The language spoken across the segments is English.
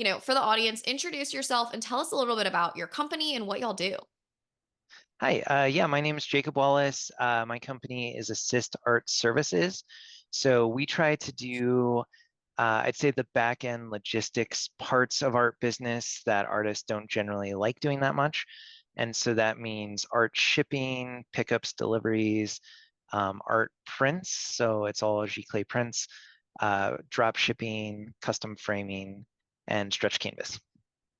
For the audience, introduce yourself and tell us a little bit about your company and what y'all do. Hi, yeah, my name is Jacob Wallace. My company is Assist Art Services. So we try to do, I'd say, the back end logistics parts of art business that artists don't generally like doing that much. And so that means art shipping, pickups, deliveries, art prints. So it's all Giclée prints, drop shipping, custom framing, and stretch canvas,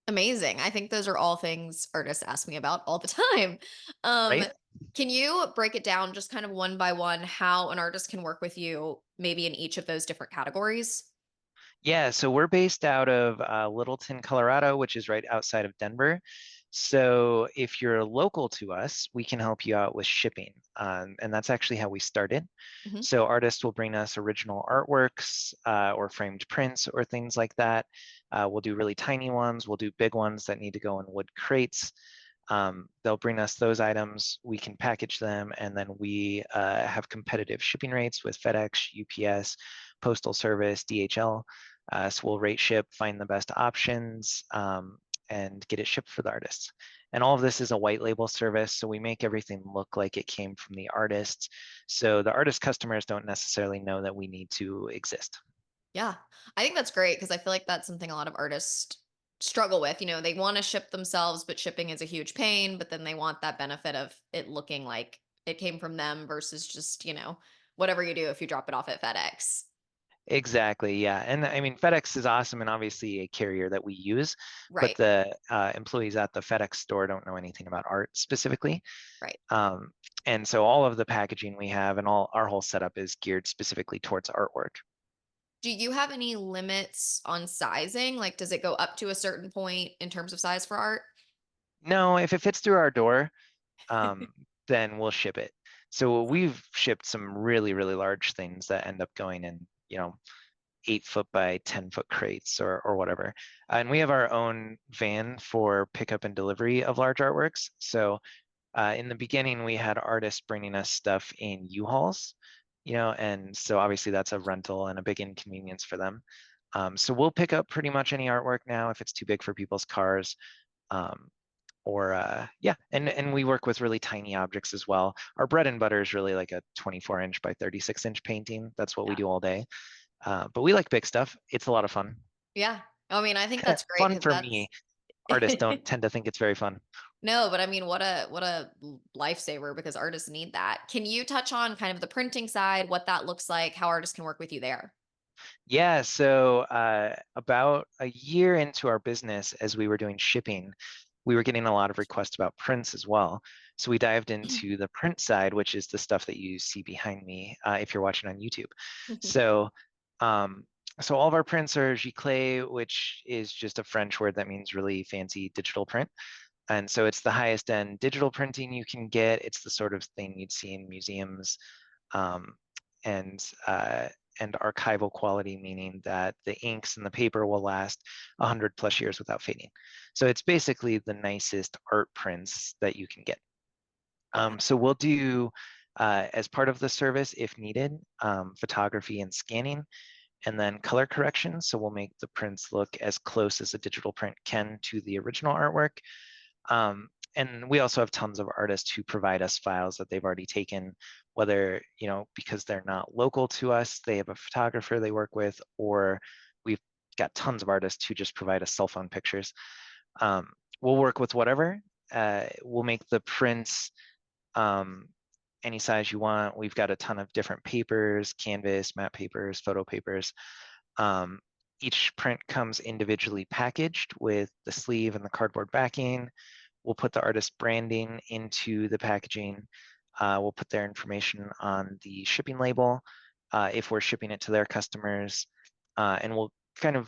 Amazing. I think those are all things artists ask me about all the time. Um, right? can you break it down just kind of one by one how an artist can work with you, maybe in each of those different categories? Yeah, so we're based out of Littleton, Colorado, which is right outside of Denver. So if you're local to us, we can help you out with shipping. And that's actually how we started. Mhm. So artists will bring us original artworks or framed prints or things like that. We'll do really tiny ones. We'll do big ones that need to go in wood crates. They'll bring us those items. We can package them, and then we have competitive shipping rates with FedEx, UPS, Postal Service, DHL. So we'll rate ship, find the best options, and get it shipped for the artists. And all of this is a white label service, so we make everything look like it came from the artists. So the artist customers don't necessarily know that we need to exist. Yeah. I think that's great because I feel like that's something a lot of artists struggle with. They want to ship themselves, but shipping is a huge pain, but then they want that benefit of it looking like it came from them versus just, whatever you do if you drop it off at FedEx. Exactly, yeah. And I mean, FedEx is awesome and obviously a carrier that we use, but Right. the employees at the FedEx store don't know anything about art specifically. Right. Um, and so all of the packaging we have and all our whole setup is geared specifically towards artwork. Do you have any limits on sizing? Like, does it go up to a certain point in terms of size for art? No, if it fits through our door, um, then we'll ship it. So we've shipped some really, really large things that end up going in, 8 foot by 10 foot crates or whatever. And we have our own van for pickup and delivery of large artworks. So in the beginning, we had artists bringing us stuff in U-Hauls, and so obviously that's a rental and a big inconvenience for them. So we'll pick up pretty much any artwork now if it's too big for people's cars. Um, or yeah, and we work with really tiny objects as well. Our bread and butter is really like a 24-inch by 36-inch painting. That's what we Yeah. do all day. But we like big stuff. It's a lot of fun. Yeah. I mean, I think that's great Fun because for me. that's Artists don't tend to think it's very fun. no, but I mean, what a lifesaver because artists need that. Can you touch on kind of the printing side, what that looks like, how artists can work with you there? Yeah, so about a year into our business, as we were doing shipping, we were getting a lot of requests about prints as well. So we dived into the print side, which is the stuff that you see behind me if you're watching on YouTube. So, um, so all of our prints are giclée, which is just a French word that means really fancy digital print. And so it's the highest end digital printing you can get. It's the sort of thing you'd see in museums. Um, and and archival quality, meaning that the inks and the paper will last 100 plus years without fading. So it's basically the nicest art prints that you can get. Okay. So we'll do, as part of the service, if needed, photography and scanning, and then color correction. So we'll make the prints look as close as a digital print can to the original artwork. And we also have tons of artists who provide us files that they've already taken, whether, because they're not local to us, they have a photographer they work with, or we've got tons of artists who just provide us cell phone pictures. We'll work with whatever. We'll make the prints um, any size you want. We've got a ton of different papers, canvas, matte papers, photo papers. Um, each print comes individually packaged with the sleeve and the cardboard backing. We'll put the artist branding into the packaging. We'll put their information on the shipping label if we're shipping it to their customers. And we'll kind of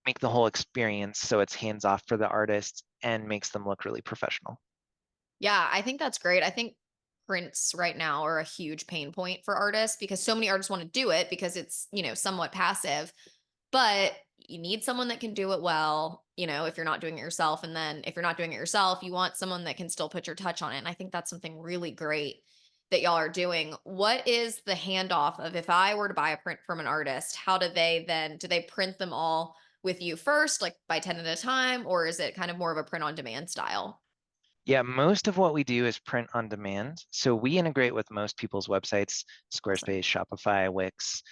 make the whole experience so it's hands off for the artist and makes them look really professional. Yeah, I think that's great. I think prints right now are a huge pain point for artists because so many artists want to do it because it's, somewhat passive, but you need someone that can do it well, if you're not doing it yourself. And then if you're not doing it yourself, you want someone that can still put your touch on it. And I think that's something really great that y'all are doing. What is the handoff of if I were to buy a print from an artist, how do they print them all with you first, like buy 10 at a time, or is it kind of more of a print on demand style? Yeah, most of what we do is print on demand. So we integrate with most people's websites, Awesome. Squarespace, Shopify, Wix,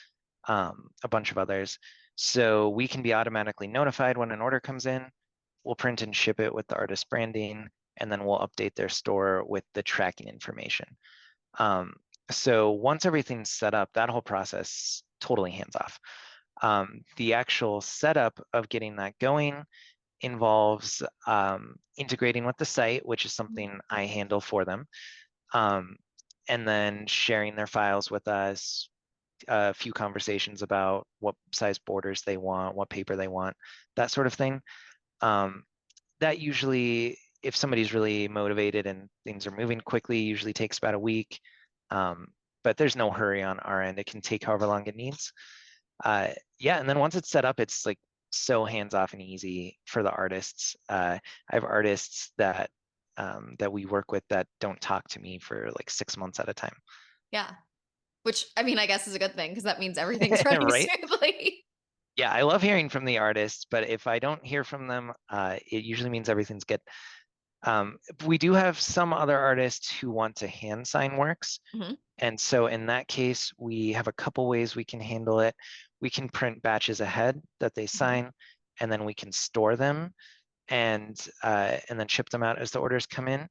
a bunch of others. So we can be automatically notified when an order comes in. We'll print and ship it with the artist branding, and then we'll update their store with the tracking information. Um, so once everything's set up, that whole process totally hands off. The actual setup of getting that going involves integrating with the site, which is Mhm. something I handle for them, um, and then sharing their files with us, a few conversations about what size borders they want, what paper they want, that sort of thing. Um, that usually, if somebody's really motivated and things are moving quickly, usually takes about a week. Um, but there's no hurry on our end. It can take however long it needs. Uh, yeah, and then once it's set up, it's like so hands off and easy for the artists. I have artists that we work with that don't talk to me for like 6 months at a time. Yeah. Which I mean, I guess is a good thing because that means everything's running Right? smoothly. Yeah, I love hearing from the artists, but if I don't hear from them, it usually means everything's good. We do have some other artists who want to hand sign works. Mhm. And so in that case, we have a couple ways we can handle it. We can print batches ahead that they Mhm. sign, and then we can store them and then ship them out as the orders come in.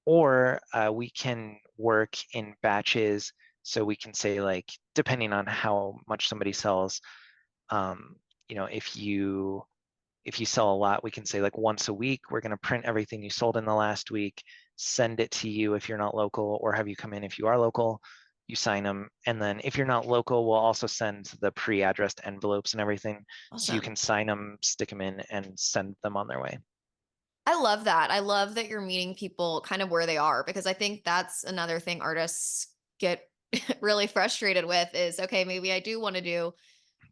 Or we can work in batches. So we can say like, depending on how much somebody sells, um, you know, if you sell a lot, we can say like once a week, we're going to print everything you sold in the last week, send it to you if you're not local, or have you come in if you are local, you sign them. And then if you're not local, we'll also send the pre-addressed envelopes and everything. So you Awesome. can sign them, stick them in, and send them on their way. I love that. I love that you're meeting people kind of where they are because I think that's another thing artists get really frustrated with is okay, maybe I do want to do,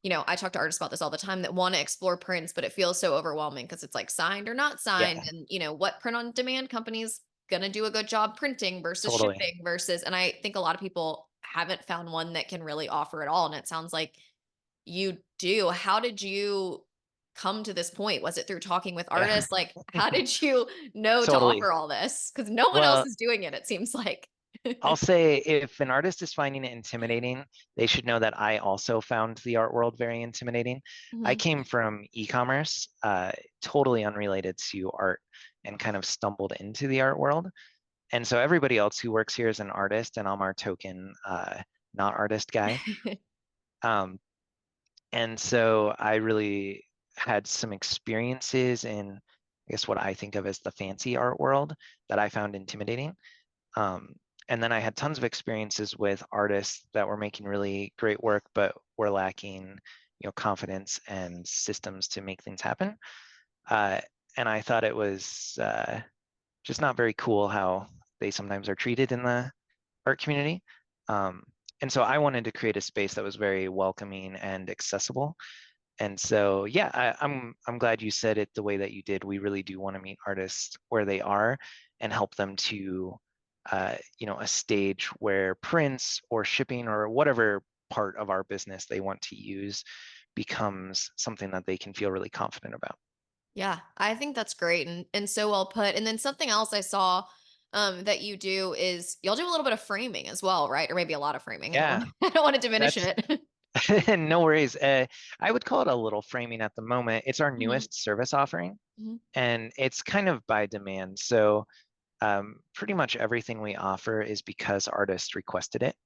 I talk to artists about this all the time that want to explore prints, but it feels so overwhelming because it's like signed or not signed. Yeah, And, what print on demand companies going to do a good job printing versus totally. shipping versus, and I think a lot of people haven't found one that can really offer it all. And it sounds like you do. How did you come to this point? Was it through talking with Yeah, artists? Like, how did you know to totally. offer all this? Because no one else Well, is doing it, it seems like. I'll say if an artist is finding it intimidating, they should know that I also found the art world very intimidating. I Mhm. came from e-commerce, totally unrelated to art, and kind of stumbled into the art world. And so everybody else who works here is an artist, and I'm our token not artist guy. Um, and so I really had some experiences in, I guess, what I think of as the fancy art world that I found intimidating. Um, and then I had tons of experiences with artists that were making really great work, but were lacking, confidence and systems to make things happen. Uh, and I thought it was just not very cool how they sometimes are treated in the art community. Um, and so I wanted to create a space that was very welcoming and accessible. And so, yeah, I'm glad you said it the way that you did. We really do want to meet artists where they are and help them to, a stage where prints or shipping or whatever part of our business they want to use becomes something that they can feel really confident about. Yeah, I think that's great and so well put. And then something else I saw that you do is y'all do a little bit of framing as well, right? Or maybe a lot of framing. I don't want Yeah, to I don't want to diminish that's it. no worries. I would call it a little framing at the moment. It's our Mhm, newest service offering, mhm. and it's kind of by demand. So pretty much everything we offer is because artists requested it.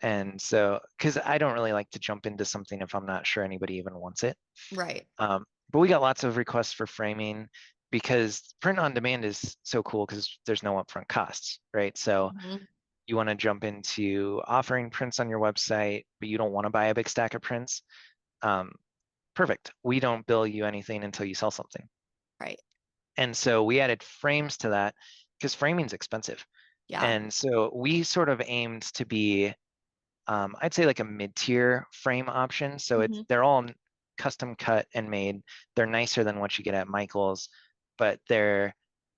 And so, because I don't really like to jump into something if I'm not sure anybody even wants it. Right. But we got lots of requests for framing because print on demand is so cool because there's no upfront costs, right? So Mhm. you want to jump into offering prints on your website, but you don't want to buy a big stack of prints. Um, perfect. We don't bill you anything until you sell something. Right. And so we added frames to that because framing's expensive. Yeah. And so we sort of aimed to be, I'd say like a mid-tier frame option. So Mhm. they're all custom cut and made. They're nicer than what you get at Michael's, but they're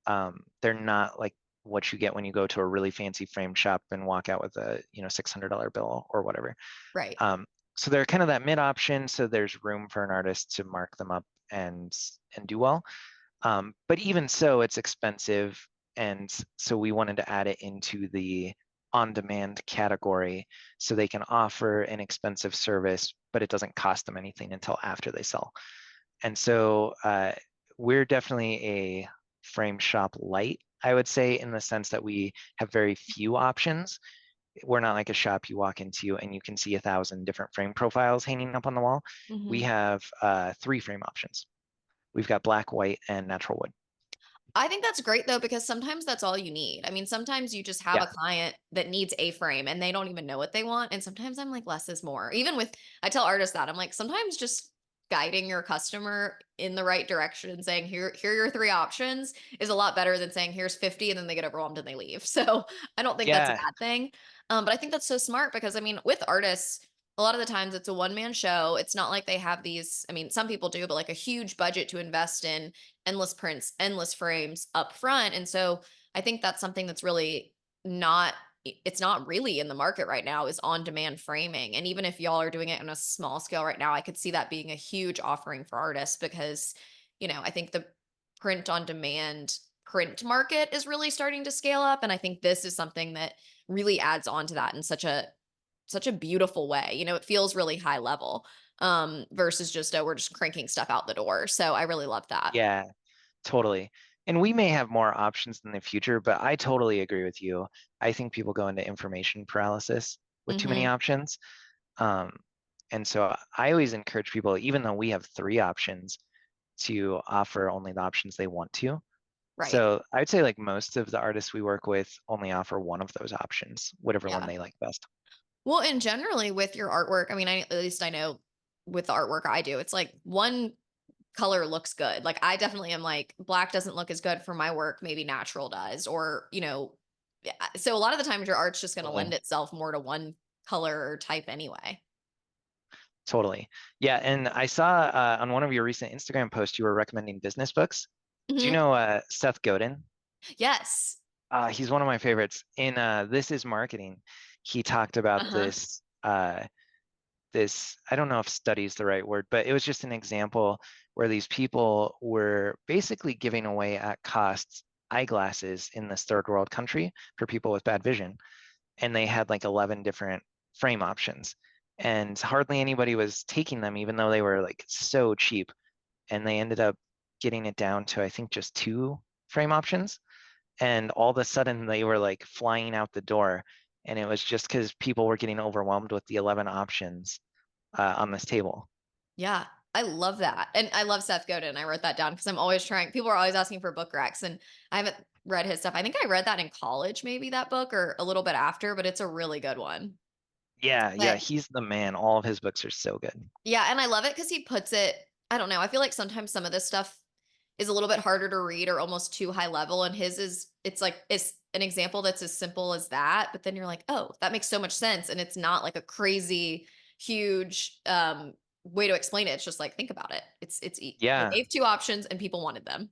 not like what you get when you go to a really fancy frame shop and walk out with a $600 bill or whatever. Right. Um, So they're kind of that mid option. So there's room for an artist to mark them up and do well. But even so, it's expensive. And so we wanted to add it into the on-demand category so they can offer an expensive service, but it doesn't cost them anything until after they sell. And so we're definitely a frame shop light, I would say, in the sense that we have very few options. We're not like a shop you walk into and you can see 1,000 different frame profiles hanging up on the wall. We Mhm. have 3 frame options. We've got black, white, and natural wood. I think that's great though, because sometimes that's all you need. I mean, sometimes you just have Yeah, a client that needs a frame and they don't even know what they want. And sometimes I'm like, less is more. Even with, I tell artists that I'm like, sometimes just guiding your customer in the right direction and saying, here are your 3 options is a lot better than saying, here's 50 and then they get overwhelmed and they leave. So I don't think that's a yeah, bad thing. But I think that's so smart because I mean, with artists, a lot of the times it's a one-man show. It's not like they have these, I mean, some people do, but like a huge budget to invest in endless prints, endless frames up front. And so I think that's something that's really not it's not really in the market right now is on demand framing. And even if y'all are doing it on a small scale right now, I could see that being a huge offering for artists because, I think the print on demand print market is really starting to scale up and I think this is something that really adds on to that in such a beautiful way. It feels really high level versus just oh we're just cranking stuff out the door. So I really love that. yeah, totally. And we may have more options in the future, but I totally agree with you. I think people go into information paralysis with too many Mhm. options. Um, and so I always encourage people, even though we have 3 options, to offer only the options they want to. Right. So I'd say like most of the artists we work with only offer one of those options, whatever one Yeah. they like best. Well, and generally with your artwork, I mean, at least I know with the artwork I do, it's like one color looks good. Like I definitely am like black doesn't look as good for my work, maybe natural does, or yeah. So a lot of the times your art's just going to Totally. lend itself more to one color or type anyway. Totally. Yeah. And I saw on one of your recent Instagram posts, you were recommending business books. Do you Mhm. know Seth Godin? Yes. He's one of my favorites. In This Is Marketing, he talked about Uh-huh. this, I don't know if study is the right word, but it was just an example where these people were basically giving away at cost eyeglasses in this third world country for people with bad vision. And they had like 11 different frame options. And hardly anybody was taking them, even though they were like so cheap. And they ended up getting it down to, I think, just 2 frame options. And all of a sudden they were like flying out the door. And it was just because people were getting overwhelmed with the 11 options on this table. Yeah. I love that. And I love Seth Godin. I wrote that down because I'm always trying people are always asking for book recs and I haven't read his stuff. I think I read that in college, maybe that book or a little bit after, but it's a really good one. Yeah, yeah, But he's the man. All of his books are so good. yeah, and I love it because he puts it I don't know, I feel like sometimes some of this stuff is a little bit harder to read or almost too high level, and his is it's like it's an example that's as simple as that, but then you're like, "Oh, that makes so much sense," and it's not like a crazy, huge, way to explain it, it's just like, think about it. I Yeah, gave 2 options and people wanted them.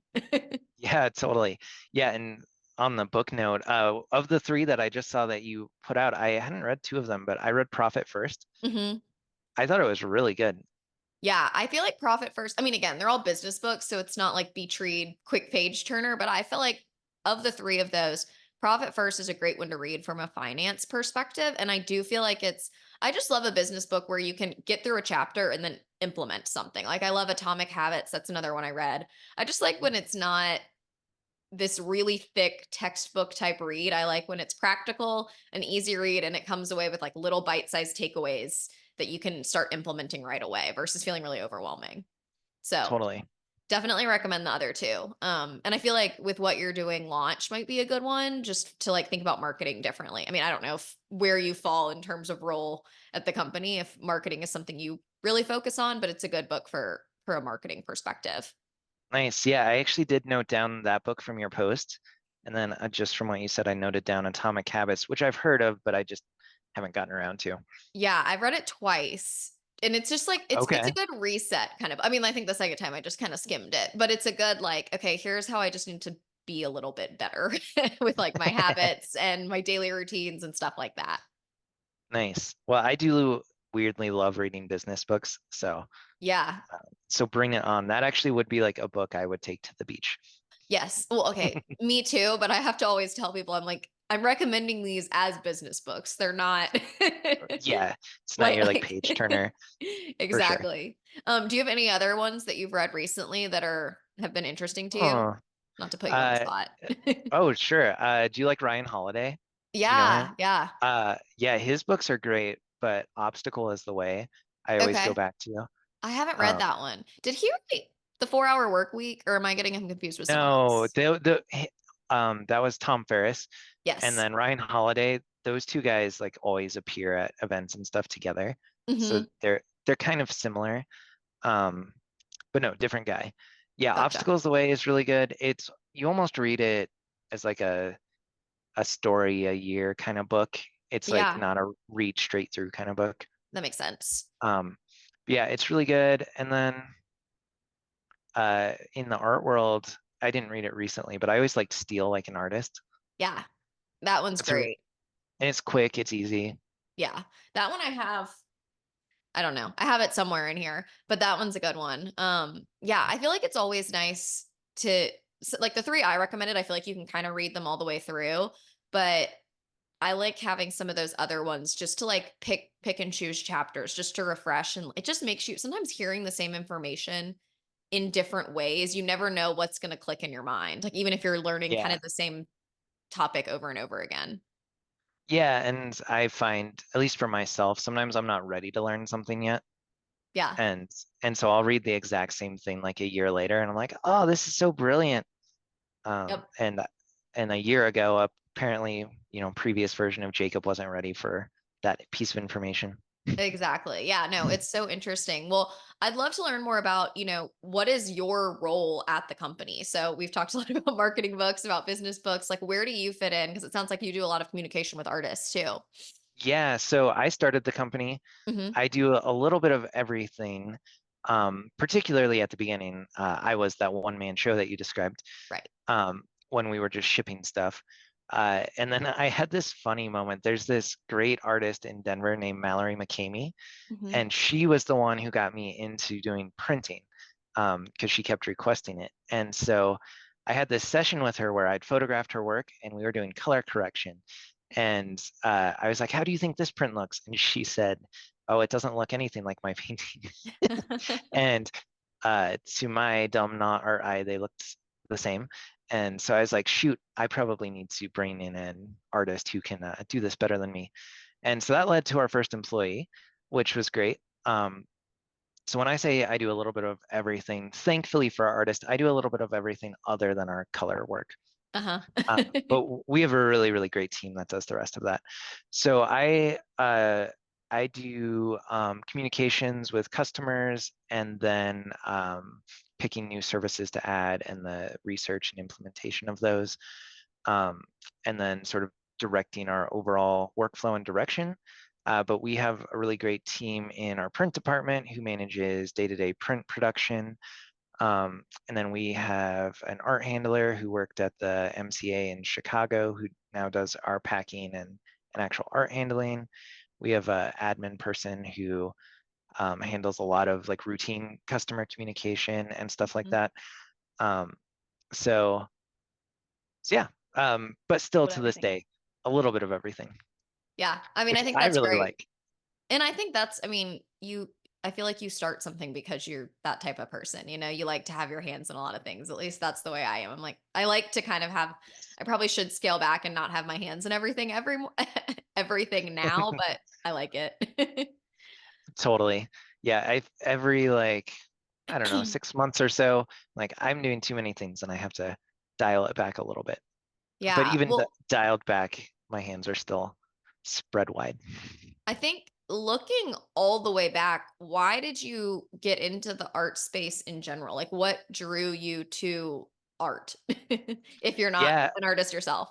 yeah, totally. Yeah, and on the book note, of the 3 that I just saw that you put out, I hadn't read 2 of them, but I read Profit First. Mhm. I thought it was really good. Yeah, I feel like Profit First I mean, again, they're all business books, so it's not like Beach Read quick page turner, but I feel like of the 3 of those, Profit First is a great one to read from a finance perspective, and I do feel like I just love a business book where you can get through a chapter and then implement something. Like I love Atomic Habits, that's another one I read. I just like when it's not this really thick textbook type read. I like when it's practical, an easy read, and it comes away with like little bite-sized takeaways that you can start implementing right away versus feeling really overwhelming. So Totally. definitely recommend the other two. And I feel like with what you're doing, launch might be a good one just to like think about marketing differently. I mean, I don't know if where you fall in terms of role at the company, if marketing is something you really focus on, but it's a good book for a marketing perspective. Nice. Yeah, I actually did note down that book from your post. And then just from what you said, I noted down Atomic Habits, which I've heard of, but I just haven't gotten around to. Yeah, I've read it twice. And it's just like it's a Okay. good reset kind of. I mean, I think the second time I just kind of skimmed it, but it's a good like, okay, here's how I just need to be a little bit better with like my habits and my daily routines and stuff like that. Nice. Well, I do weirdly love reading business books. Yeah. So bring it on. That actually would be like a book I would take to the beach. Yes. Well, okay. Me too, but I have to always tell people I'm like, I'm recommending these as business books. They're not Yeah, it's not like your like like page turner for sure. exactly. Do you have any other ones that you've read recently that are have been interesting to you? Oh, Not to put you on the uh, spot. oh, sure. Do you like Ryan Holiday? You know him? Yeah, yeah. Yeah, his books are great, but Obstacle is the Way I always go Okay. back to. I haven't read Um, that one. Did he write The 4 Hour Work Week, or am I getting him confused with someone no, else? that was Tom Ferriss, and Yes. then Ryan Holiday. Those two guys like always appear at events and stuff together, so Hmm. they're kind of similar. Um, but no, different guy. Yeah, Gotcha. Obstacles the Way is really good. It's you almost read it as like a story a year kind of book. It's like Yeah, not a read straight through kind of book. that makes sense. Um, yeah, it's really good. And then in the art world, I didn't read it recently, but I always liked Steal Like an Artist. Yeah, that one's It's a great. and it's quick, it's easy. Yeah, that one I have. I don't know. I have it somewhere in here, but that one's a good one. Yeah, I feel like it's always nice to like the three I recommended. I feel like you can kind of read them all the way through, but I like having some of those other ones just to like pick and choose chapters just to refresh, and it just makes you sometimes hearing the same information in different ways. You never know what's going to click in your mind. Like even if you're learning kind Yeah. of the same topic over and over again. Yeah, and I find, at least for myself, sometimes I'm not ready to learn something yet. Yeah. And and so I'll read the exact same thing like a year later and I'm like, oh, this is so brilliant. Yep. And a year ago, apparently, previous version of Jacob wasn't ready for that piece of information. Exactly. Yeah, no, it's so interesting. Well, I'd love to learn more about, what is your role at the company? So we've talked a lot about marketing books, about business books. Like, where do you fit in? Because it sounds like you do a lot of communication with artists too. Yeah, so I started the company. Hmm. I do a little bit of everything. Particularly at the beginning, I was that one man show that you described Right. when we were just shipping stuff. And then I had this funny moment. There's this great artist in Denver named Mallory McCamey, Hmm. and she was the one who got me into doing printing because she kept requesting it. And so I had this session with her where I'd photographed her work and we were doing color correction. And I was like, "How do you think this print looks?" And she said, "Oh, it doesn't look anything like my painting." And to my dumb not art eye, they looked the same. And so I was like, "Shoot, I probably need to bring in an artist who can do this better than me." And so that led to our first employee, which was great. So when I say I do a little bit of everything, thankfully for our artist, I do a little bit of everything other than our color work. Uh-huh. But we have a really, really great team that does the rest of that. So I do communications with customers and then picking new services to add and the research and implementation of those, um, and then sort of directing our overall workflow and direction. But we have a really great team in our print department who manages day-to-day print production. And then we have an art handler who worked at the MCA in Chicago who now does our packing and actual art handling. We have an admin person who handles a lot of like routine customer communication and stuff like Mhm. that. Um, so, so yeah, but still But to this everything. day, a little bit of everything, Yeah. I mean, which I think I that's really great. like. And I think that's, I mean, I feel like you start something because you're that type of person. You like to have your hands in a lot of things. At least that's the way I am. I'm like, I like to kind of have, Yes. I probably should scale back and not have my hands in everything everything now, but I like it. Totally. Yeah, every like I don't know, 6 months or so, like I'm doing too many things and I have to dial it back a little bit. But Yeah. even Well, dialed back, my hands are still spread wide. I think looking all the way back, why did you get into the art space in general? Like what drew you to art if you're not Yeah, an artist yourself?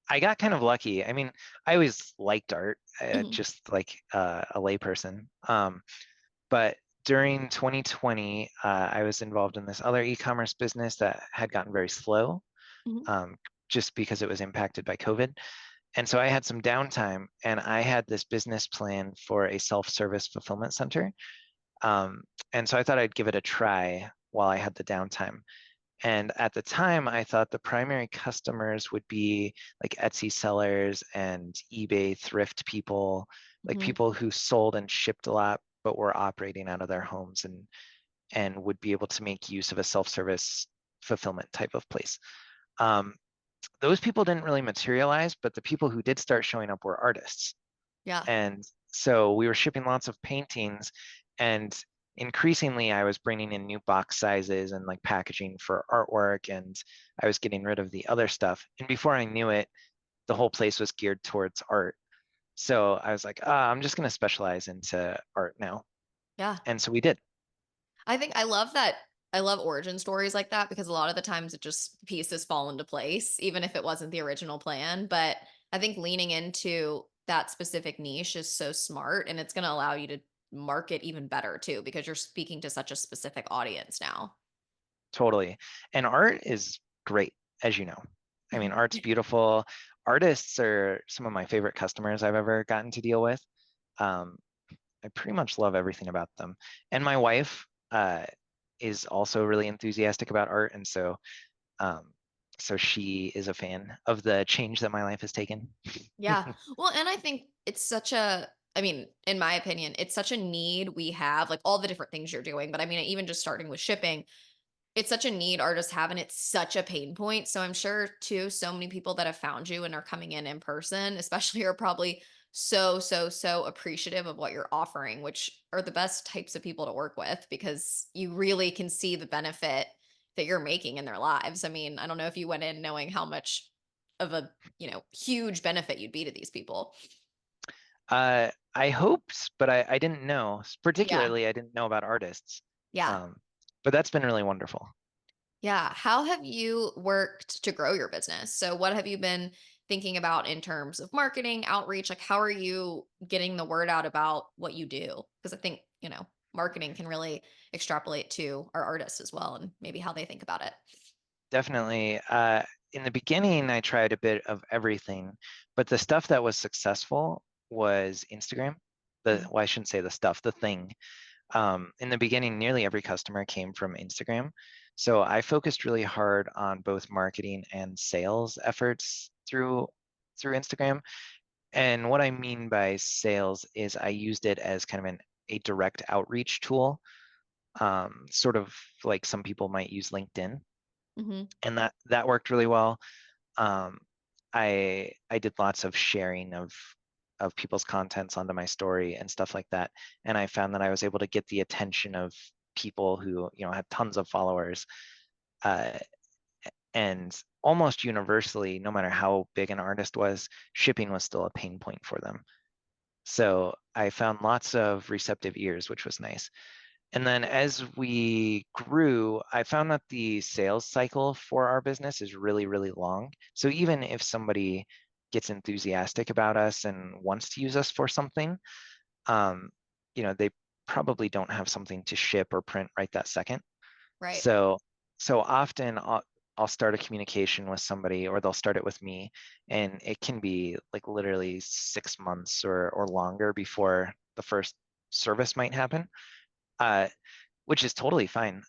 I got kind of lucky. I mean, I always liked art, Mhm. just like a layperson. But during 2020, I was involved in this other e-commerce business that had gotten very slow, Mhm. um, just because it was impacted by COVID. And so I had some downtime and I had this business plan for a self-service fulfillment center. Um, and so I thought I'd give it a try while I had the downtime. And at the time, I thought the primary customers would be like Etsy sellers and eBay thrift people, like Hmm. people who sold and shipped a lot, but were operating out of their homes and would be able to make use of a self-service fulfillment type of place. Um, those people didn't really materialize, but the people who did start showing up were artists. Yeah. And so we were shipping lots of paintings, and increasingly I was bringing in new box sizes and like packaging for artwork, and I was getting rid of the other stuff. And before I knew it, the whole place was geared towards art. So I was like, I'm just going to specialize into art now. Yeah. And so we did. I think I love that. I love origin stories like that because a lot of the times it just pieces fall into place, even if it wasn't the original plan. But I think leaning into that specific niche is so smart and it's going to allow you to market even better too, because you're speaking to such a specific audience now. Totally. And art is great, as you know. I mean, art's beautiful. Artists are some of my favorite customers I've ever gotten to deal with. Um, I pretty much love everything about them. And my wife is also really enthusiastic about art, and um, so she is a fan of the change that my life has taken. Yeah. Well, and I think it's such a, I mean, in my opinion, it's such a need we have, like all the different things you're doing. But I mean, even just starting with shipping, it's such a need artists have, and it's such a pain point. So I'm sure too, so many people that have found you and are coming in person, especially, are probably so appreciative of what you're offering, which are the best types of people to work with because you really can see the benefit that you're making in their lives. I mean, I don't know if you went in knowing how much of a, huge benefit you'd be to these people. I hoped, but I didn't know. Yeah. Particularly, I didn't know about artists. Yeah. Um, but that's been really wonderful. Yeah. How have you worked to grow your business? So, what have you been thinking about in terms of marketing, outreach? Like, how are you getting the word out about what you do? Because I think, marketing can really extrapolate to our artists as well and maybe how they think about it. Definitely. In the beginning, I tried a bit of everything, but the stuff that was successful was Instagram. Mm. Well, I shouldn't say the stuff, the thing. In the beginning, nearly every customer came from Instagram. So I focused really hard on both marketing and sales efforts through Instagram. And what I mean by sales is I used it as kind of a direct outreach tool, sort of like some people might use LinkedIn, Hmm. and that worked really well. Um, I did lots of sharing of people's contents onto my story and stuff like that, and I found that I was able to get the attention of people who had tons of followers, uh, and almost universally, no matter how big an artist was, shipping was still a pain point for them. So I found lots of receptive ears, which was nice. And then as we grew, I found that the sales cycle for our business is really, really long. So even if somebody gets enthusiastic about us and wants to use us for something, um, they probably don't have something to ship or print right that second. Right. So so often I'll start a communication with somebody or they'll start it with me, and it can be like literally 6 months or longer before the first service might happen. Uh, which is totally fine.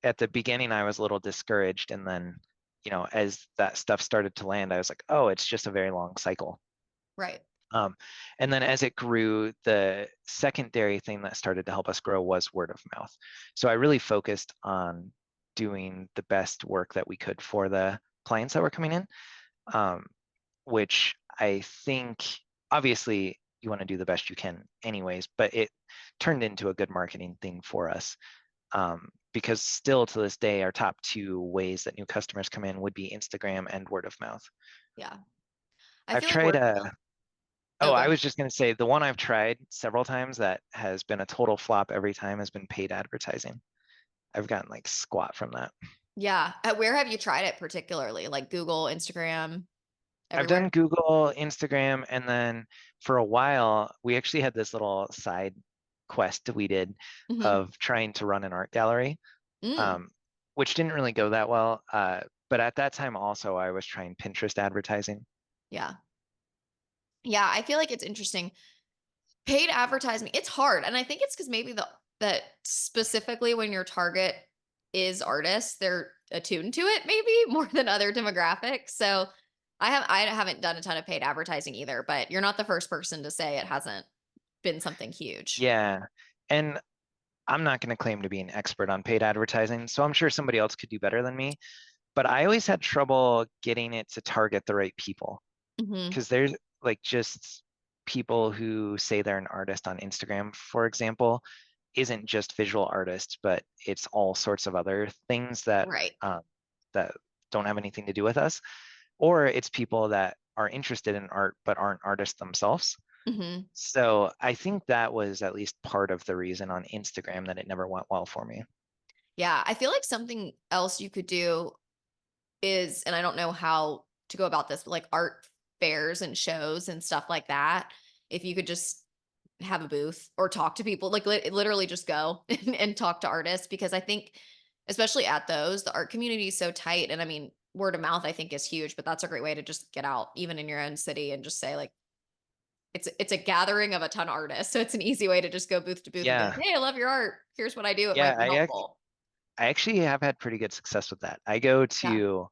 At the beginning, I was a little discouraged, and then, as that stuff started to land, I was like, oh, it's just a very long cycle. Right. Um, and then as it grew, the secondary thing that started to help us grow was word of mouth. So I really focused on doing the best work that we could for the clients that were coming in, um, which I think obviously you want to do the best you can anyways, but it turned into a good marketing thing for us, because still to this day, our top two ways that new customers come in would be Instagram and word of mouth. Yeah. I I've feel like tried word of a, mouth. oh, Oh, go I ahead. was just going to say the one I've tried several times that has been a total flop every time has been paid advertising. I've gotten like squat from that. Yeah. Where have you tried it particularly? Like Google, Instagram, I've done everywhere? Google, Instagram, and then for a while, we actually had this little side quest we did Hmm. of trying to run an art gallery, Mm. um, which didn't really go that well. But at that time, also, I was trying Pinterest advertising. Yeah. Yeah, I feel like it's interesting. Paid advertising, it's hard, and I think it's because maybe that specifically when your target is artists, they're attuned to it maybe more than other demographics, so I haven't done a ton of paid advertising either, but you're not the first person to say it hasn't been something huge. Yeah. And I'm not going to claim to be an expert on paid advertising, so I'm sure somebody else could do better than me. But I always had trouble getting it to target the right people Mhm. because there's like just people who say they're an artist on Instagram, for example, isn't just visual artists, but it's all sorts of other things Right. that don't have anything to do with us, or it's people that are interested in art but aren't artists themselves. Mhm. So I think that was at least part of the reason on Instagram that it never went well for me. Yeah, I feel like something else you could do is, and I don't know how to go about this, but like art fairs and shows and stuff like that. If you could just have a booth or talk to people, like literally just go and talk to artists, because I think, especially at those, the art community is so tight. And I mean, word of mouth, I think, is huge, but that's a great way to just get out, even in your own city, and just say, like, it's a gathering of a ton of artists. So it's an easy way to just go booth to booth and be like, Yeah, hey, I love your art. Here's what I do. It yeah, might be helpful. I actually have had pretty good success with that. I go Yeah. to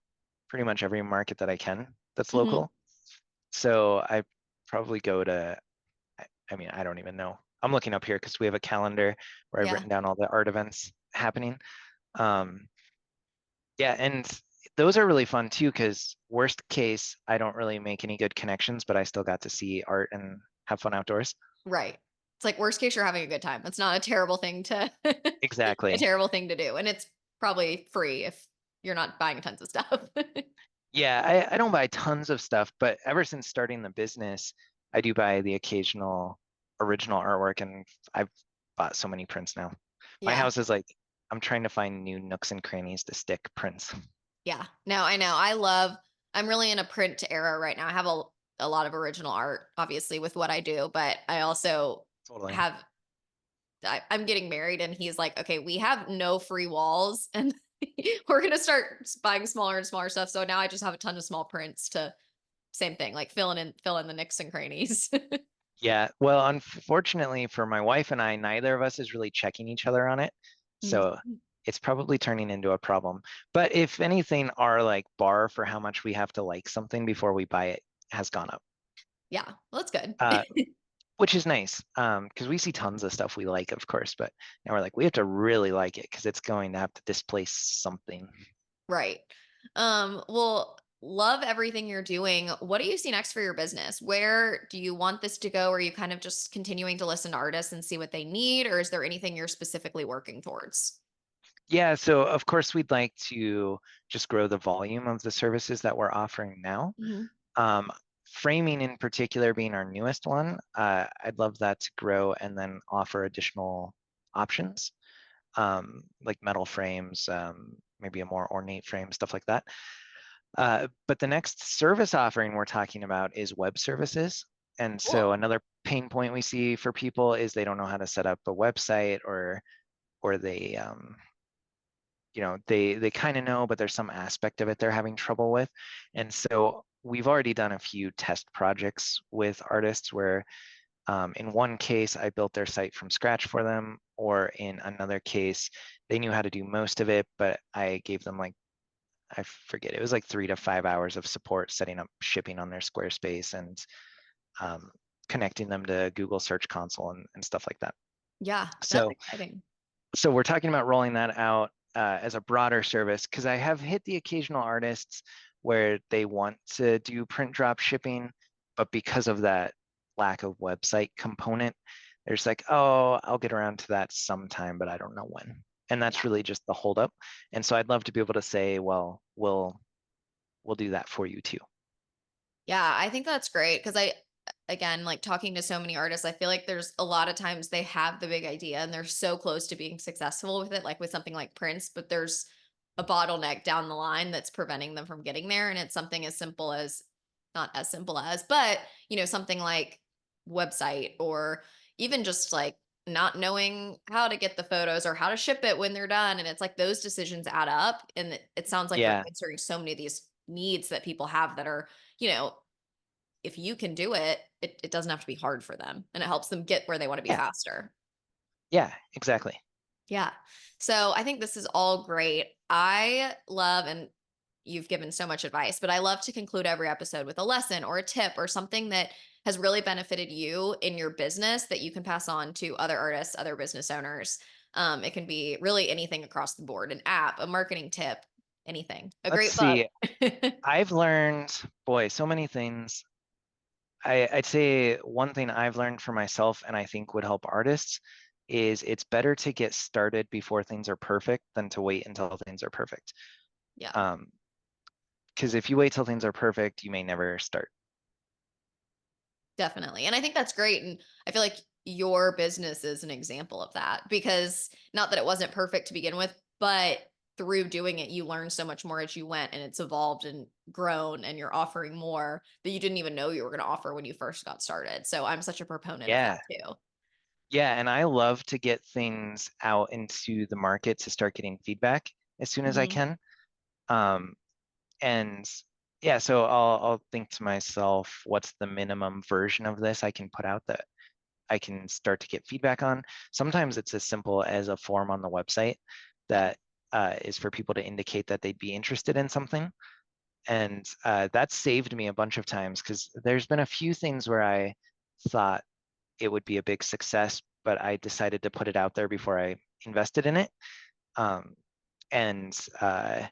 pretty much every market that I can that's Hmm. local. So I probably go to, I mean, I don't even know. I'm looking up here because we have a calendar where I've Yeah. written down all the art events happening. Um, yeah, and those are really fun too because worst case, I don't really make any good connections, but I still got to see art and have fun outdoors. Right. It's like worst case, you're having a good time. It's not a terrible thing to a Exactly. terrible thing to do. And it's probably free if you're not buying tons of stuff. Yeah, I don't buy tons of stuff, but ever since starting the business, I do buy the occasional original artwork, and I've bought so many prints now. My Yeah. house is like, I'm trying to find new nooks and crannies to stick prints. Yeah. No, I know. I'm really in a print era right now. I have a lot of original art, obviously, with what I do, but I also Totally. have, I'm getting married, and he's like, okay, we have no free walls, and we're going to start buying smaller and smaller stuff. So now I just have a ton of small prints to, same thing, like fill in the nicks and crannies. Yeah. Well, unfortunately for my wife and I, neither of us is really checking each other on it. So Mhm. it's probably turning into a problem. But if anything, our like bar for how much we have to like something before we buy it has gone up. Yeah, well, that's good. Uh, which is nice because we see tons of stuff we like, of course, but now we're like, we have to really like it because it's going to have to displace something. Right. Well, love everything you're doing. What do you see next for your business? Where do you want this to go? Are you kind of just continuing to listen to artists and see what they need, or is there anything you're specifically working towards? Yeah, so of course we'd like to just grow the volume of the services that we're offering now. Mhm. Um, Framing in particular being our newest one, I'd love that to grow and then offer additional options, like metal frames, maybe a more ornate frame, stuff like that. But the next service offering we're talking about is web services. And so Cool. another pain point we see for people is they don't know how to set up a website, or they they kind of know, but there's some aspect of it they're having trouble with. And so we've already done a few test projects with artists where in one case I built their site from scratch for them, or in another case they knew how to do most of it, but I gave them like, I forget, it was like 3 to 5 hours of support setting up shipping on their Squarespace and um, connecting them to Google Search Console and stuff like that. Yeah, that's So, exciting. so we're talking about rolling that out as a broader service because I have hit the occasional artists where they want to do print drop shipping, but because of that lack of website component, there's like, oh, I'll get around to that sometime, but I don't know when. And that's Yeah. really just the holdup. And so I'd love to be able to say, well, we'll do that for you too. Yeah, I think that's great because again, like talking to so many artists, I feel like there's a lot of times they have the big idea and they're so close to being successful with it, like with something like Prince, but there's a bottleneck down the line that's preventing them from getting there. And it's something as simple as, not as simple as, but something like website, or even just like not knowing how to get the photos or how to ship it when they're done. And it's like those decisions add up. And it sounds like you're Yeah. answering so many of these needs that people have that are, you know, if you can do it, it doesn't have to be hard for them, and it helps them get where they want to be Yeah, faster. yeah, exactly. Yeah. So I think this is all great. I love, and you've given so much advice, but I love to conclude every episode with a lesson or a tip or something that has really benefited you in your business that you can pass on to other artists, other business owners. It can be really anything across the board, an app, a marketing tip, anything, a Let's great book. see. I've learned, boy, so many things. I'd say one thing I've learned for myself and I think would help artists is it's better to get started before things are perfect than to wait until things are perfect. Yeah. Um, because if you wait till things are perfect, you may never start. Definitely. And I think that's great. And I feel like your business is an example of that because not that it wasn't perfect to begin with, but through doing it, you learned so much more as you went and it's evolved and grown and you're offering more that you didn't even know you were going to offer when you first got started. So I'm such a proponent of that Yeah. too. Yeah, and I love to get things out into the market to start getting feedback as soon as I Hmm. can. Um, and yeah, so I'll think to myself, what's the minimum version of this I can put out that I can start to get feedback on? Sometimes it's as simple as a form on the website Yeah. that is for people to indicate that they'd be interested in something. And that's saved me a bunch of times because there's been a few things where I thought it would be a big success, but I decided to put it out there before I invested in it. Um, and uh,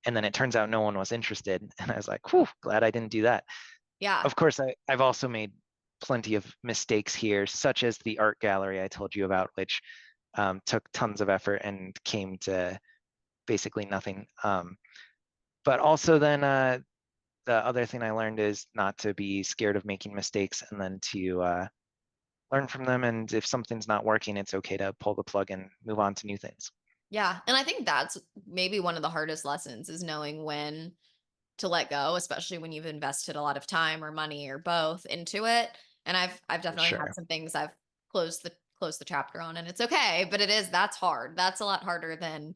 and then it turns out no one was interested, and I was like, "Whew, glad I didn't do that." Yeah. Of course, I've also made plenty of mistakes here, such as the art gallery I told you about, which took tons of effort and came to basically nothing. But also then the other thing I learned is not to be scared of making mistakes and then to learn from them. And if something's not working, it's okay to pull the plug and move on to new things. Yeah. And I think that's maybe one of the hardest lessons is knowing when to let go, especially when you've invested a lot of time or money or both into it. And I've For definitely had sure. some things I've closed the chapter on and it's okay, but that's hard. That's a lot harder than,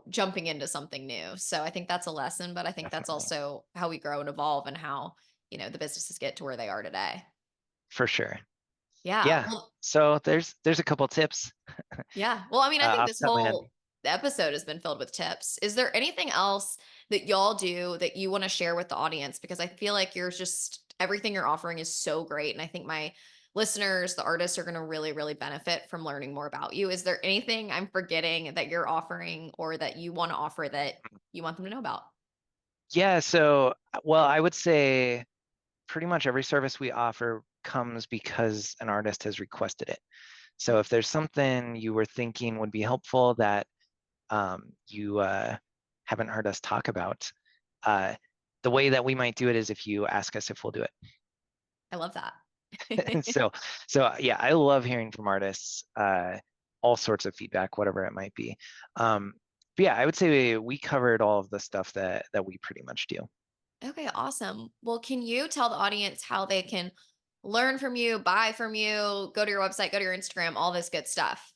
jumping into something new. So I think that's a lesson, but I think that's Definitely. also how we grow and evolve and how, the businesses get to where they are today. For sure. Yeah. Yeah. Well, So there's a couple tips yeah. Well, I mean, I think off this the top of my head. whole episode has been filled with tips. Is there anything else that y'all do that you want to share with the audience? Because I feel like you're just everything you're offering is so great. And I think my listeners, the artists, are going to really, really benefit from learning more about you. Is there anything I'm forgetting that you're offering or that you want to offer that you want them to know about? Yeah. So, well, I would say pretty much every service we offer comes because an artist has requested it. So if there's something you were thinking would be helpful that you haven't heard us talk about, uh, the way that we might do it is if you ask us if we'll do it. I love that. So, yeah, I love hearing from artists, all sorts of feedback, whatever it might be. But yeah, I would say we covered all of the stuff that we pretty much do. Okay, awesome. Well, can you tell the audience how they can learn from you, buy from you, go to your website, go to your Instagram, all this good stuff?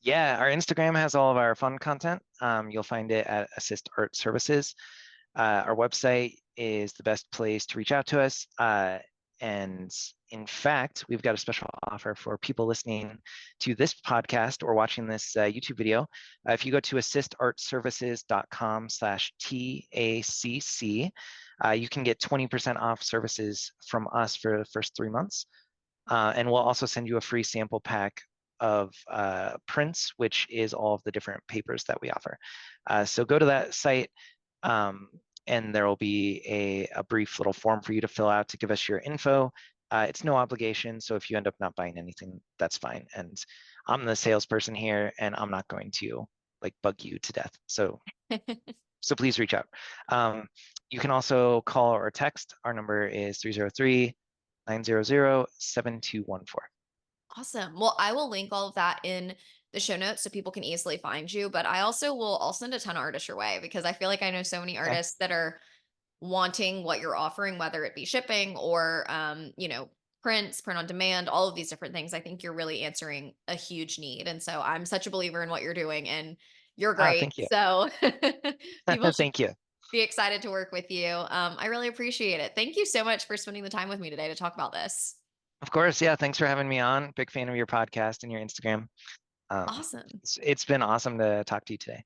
Yeah, our Instagram has all of our fun content. You'll find it at Assist Art Services. Our website is the best place to reach out to us. And in fact, we've got a special offer for people listening to this podcast or watching this YouTube video. If you go to assistartservices.com/TACC, you can get 20% off services from us for the first 3 months. And we'll also send you a free sample pack of prints, which is all of the different papers that we offer. So go to that site, um, and there will be a brief little form for you to fill out to give us your info. It's no obligation, so if you end up not buying anything, that's fine. And I'm the salesperson here, and I'm not going to like bug you to death. So please reach out. Um, you can also call or text. Our number is 303-900-7214. Awesome. Well, I will link all of that in the show notes so people can easily find you. But I'll send a ton of artists your way because I feel like I know so many Okay. artists that are wanting what you're offering, whether it be shipping or prints, print on demand, all of these different things. I think you're really answering a huge need. And so I'm such a believer in what you're doing and you're great. Thank you. So people should Thank you. be excited to work with you. I really appreciate it. Thank you so much for spending the time with me today to talk about this. Of course, yeah. Thanks for having me on. Big fan of your podcast and your Instagram. Awesome. It's been awesome to talk to you today.